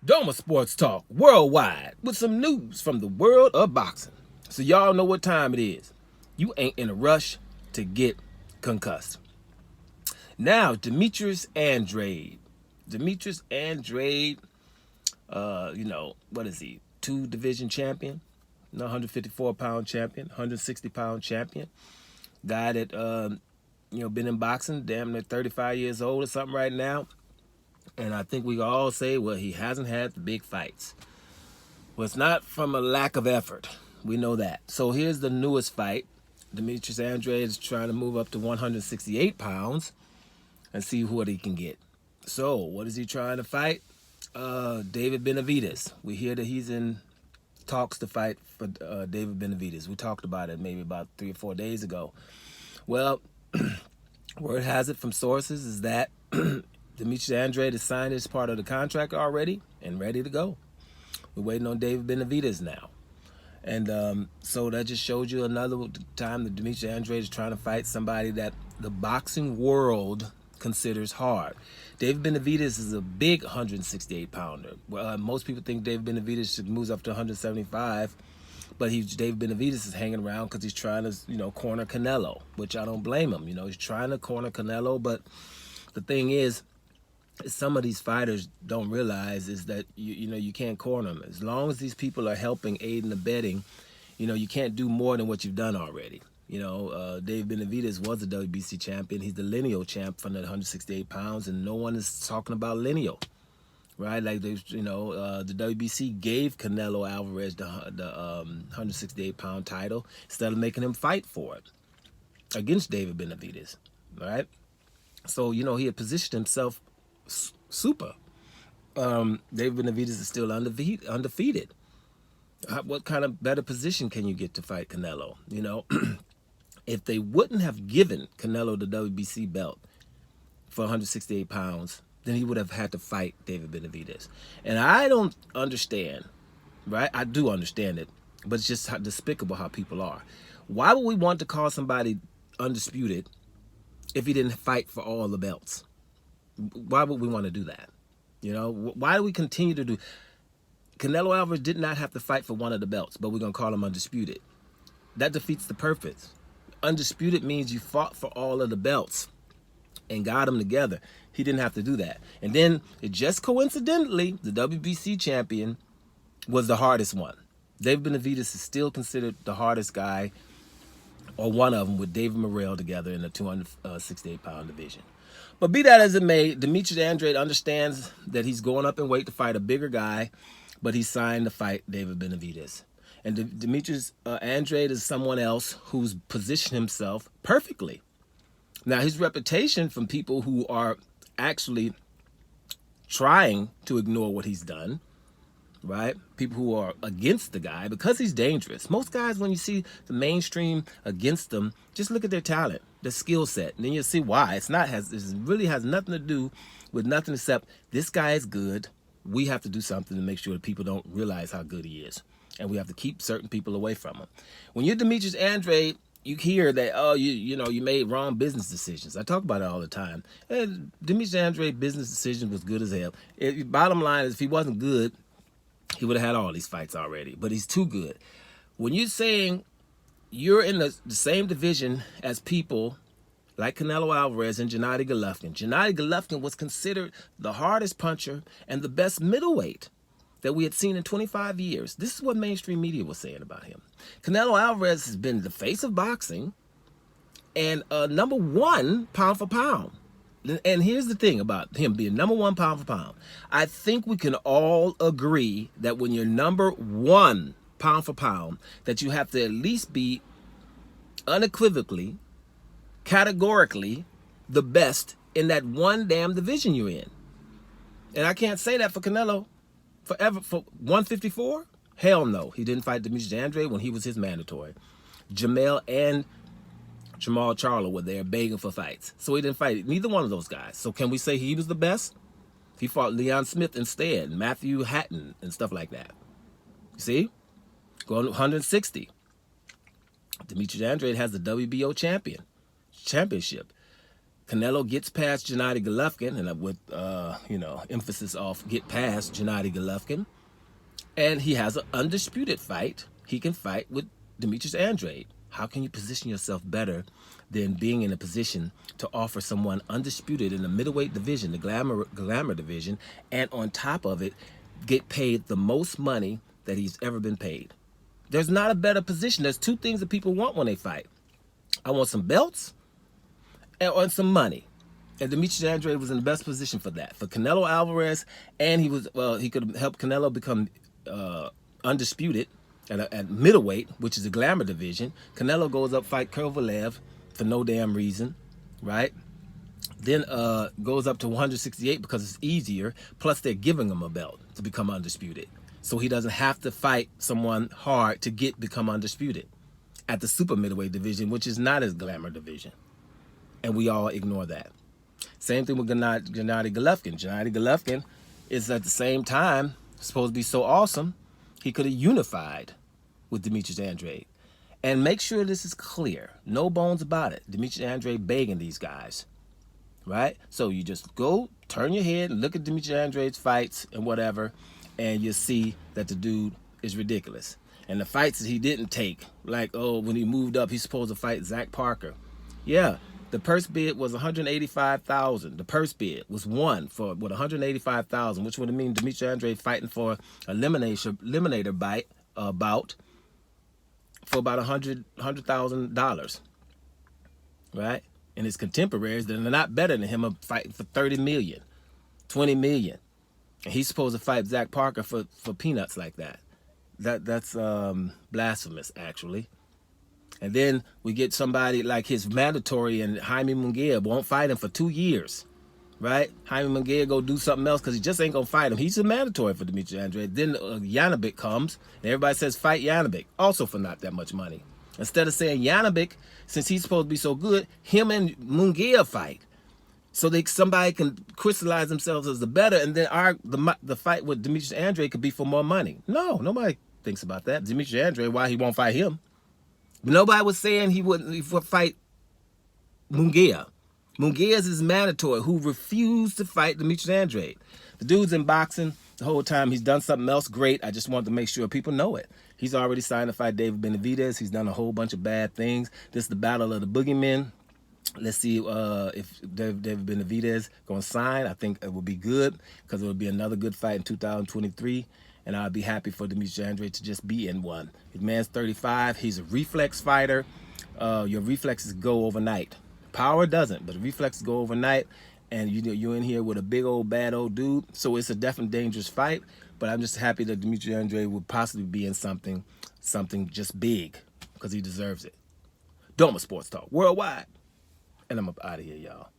Doma Sports Talk worldwide with some news from the world of boxing. So y'all know what time it is. You ain't in a rush to get concussed. Now, Demetrius Andrade. Demetrius Andrade, what is he? 2 division champion, 154-pound champion, 160-pound champion. Guy that, been in boxing, damn near 35 years old or something right now. And I think we can all say, well, he hasn't had the big fights. Well, it's not from a lack of effort. We know that. So here's the newest fight. Demetrius Andrade is trying to move up to 168 pounds and see what he can get. So what is he trying to fight? David Benavidez. We hear that he's in talks to fight for David Benavidez. We talked about it maybe about 3 or 4 days ago. Well, word has it from sources is that Demetrius Andrade has signed his part of the contract already and ready to go. We're waiting on David Benavidez now. And so that just showed you another time that Demetrius Andrade is trying to fight somebody that the boxing world considers hard. David Benavidez is a big 168-pounder. Well, most people think David Benavidez should move up to 175, but David Benavidez is hanging around because he's trying to, corner Canelo, which I don't blame him. He's trying to corner Canelo, but the thing is, some of these fighters don't realize is that you can't corner them. As long as these people are helping, aid, and abetting, you can't do more than what you've done already. Dave Benavidez was the WBC champion. He's the lineal champ from the 168 pounds, and no one is talking about lineal, right? Like the WBC gave Canelo Alvarez the 168-pound title instead of making him fight for it against David Benavidez, right? So he had positioned himself super. David Benavidez is still undefeated. What kind of better position can you get to fight Canelo? If they wouldn't have given Canelo the WBC belt for 168 pounds, then he would have had to fight David Benavidez. And I don't understand, right? I do understand it, but it's just how despicable how people are. Why would we want to call somebody undisputed if he didn't fight for all the belts? Why would we want to do that? Why do we continue to do? Canelo Alvarez did not have to fight for one of the belts, but we're going to call him undisputed. That defeats the purpose. Undisputed means you fought for all of the belts and got them together. He didn't have to do that. And then, just coincidentally, the WBC champion was the hardest one. David Benavidez is still considered the hardest guy, or one of them, with David Morrell together in the 268-pound division. But be that as it may, Demetrius Andrade understands that he's going up in weight to fight a bigger guy, but he signed to fight David Benavidez. And Demetrius Andrade is someone else who's positioned himself perfectly. Now, his reputation from people who are actually trying to ignore what he's done, right? People who are against the guy because he's dangerous. Most guys, when you see the mainstream against them, just look at their talent, their skill set, and then you'll see why. It really has nothing to do with nothing except this guy is good. We have to do something to make sure that people don't realize how good he is, and we have to keep certain people away from him. When you're Demetrius Andrade, you hear that, you made wrong business decisions. I talk about it all the time. And Demetrius Andrade's business decision was good as hell. Bottom line is, if he wasn't good, he would have had all these fights already, but he's too good. When you're saying you're in the same division as people like Canelo Alvarez and Gennady Golovkin was considered the hardest puncher and the best middleweight that we had seen in 25 years. This is what mainstream media was saying about him. Canelo Alvarez has been the face of boxing and number one pound for pound. And here's the thing about him being number one pound for pound. I think we can all agree that when you're number one pound for pound, that you have to at least be unequivocally, categorically the best in that one damn division you're in. And I can't say that for Canelo forever. For 154? Hell no. He didn't fight Demetrius Andrade when he was his mandatory. Jamel and Jamal Charlo were there begging for fights. So he didn't fight neither one of those guys. So can we say he was the best? He fought Leon Smith instead, Matthew Hatton, and stuff like that. You see? Going to 160. Demetrius Andrade has the WBO championship. Canelo gets past Gennady Golovkin, and with emphasis off get past Gennady Golovkin, and he has an undisputed fight. He can fight with Demetrius Andrade. How can you position yourself better than being in a position to offer someone undisputed in the middleweight division, the glamour division, and on top of it, get paid the most money that he's ever been paid? There's not a better position. There's two things that people want when they fight. I want some belts and some money. And Demetrius Andrade was in the best position for that. For Canelo Alvarez, and he could help Canelo become undisputed at middleweight, which is the glamour division. Canelo goes up fight Kovalev for no damn reason, right? Then goes up to 168 because it's easier. Plus, they're giving him a belt to become undisputed, so he doesn't have to fight someone hard to become undisputed at the super middleweight division, which is not his glamour division, and we all ignore that. Same thing with Gennady Golovkin. Gennady Golovkin is at the same time supposed to be so awesome, he could have unified with Demetrius Andrade. And make sure this is clear. No bones about it. Demetrius Andrade begging these guys, right? So you just go, turn your head, and look at Demetrius Andrade's fights and whatever, and you'll see that the dude is ridiculous. And the fights that he didn't take, like, when he moved up, he's supposed to fight Zach Parker. Yeah, the purse bid was $185,000. The purse bid was won for $185,000, which would mean Demetrius Andrade fighting for a eliminator bout for about $100,000, right? And his contemporaries that are not better than him are fighting for $30 million, $20 million, and he's supposed to fight Zach Parker for peanuts like that. That's blasphemous, actually. And then we get somebody like his mandatory, and Jaime Munguia won't fight him for 2 years, right? Jaime Munguia go do something else because he just ain't going to fight him. He's a mandatory for Demetrius Andrade. Then Janibek comes, and everybody says fight Janibek, also for not that much money. Instead of saying Janibek, since he's supposed to be so good, him and Munguia fight. So somebody can crystallize themselves as the better, and then the fight with Demetrius Andrade could be for more money. No, nobody thinks about that. Demetrius Andrade, why he won't fight him? Nobody was saying he would fight Munguia. Munguia is his mandatory who refused to fight Demetrius Andrade. The dude's in boxing the whole time. He's done something else great. I just wanted to make sure people know it. He's already signed to fight David Benavidez. He's done a whole bunch of bad things. This is the battle of the boogeymen. Let's see if David Benavidez going to sign. I think it will be good because it will be another good fight in 2023. And I'll be happy for Demetrius Andrade to just be in one. His man's 35. He's a reflex fighter. Your reflexes go overnight. Power doesn't, but the reflexes go overnight. And you're in here with a big old bad old dude. So it's a definitely dangerous fight. But I'm just happy that Demetrius Andrade would possibly be in something just big because he deserves it. Doma Sports Talk Worldwide. And I'm up out of here, y'all.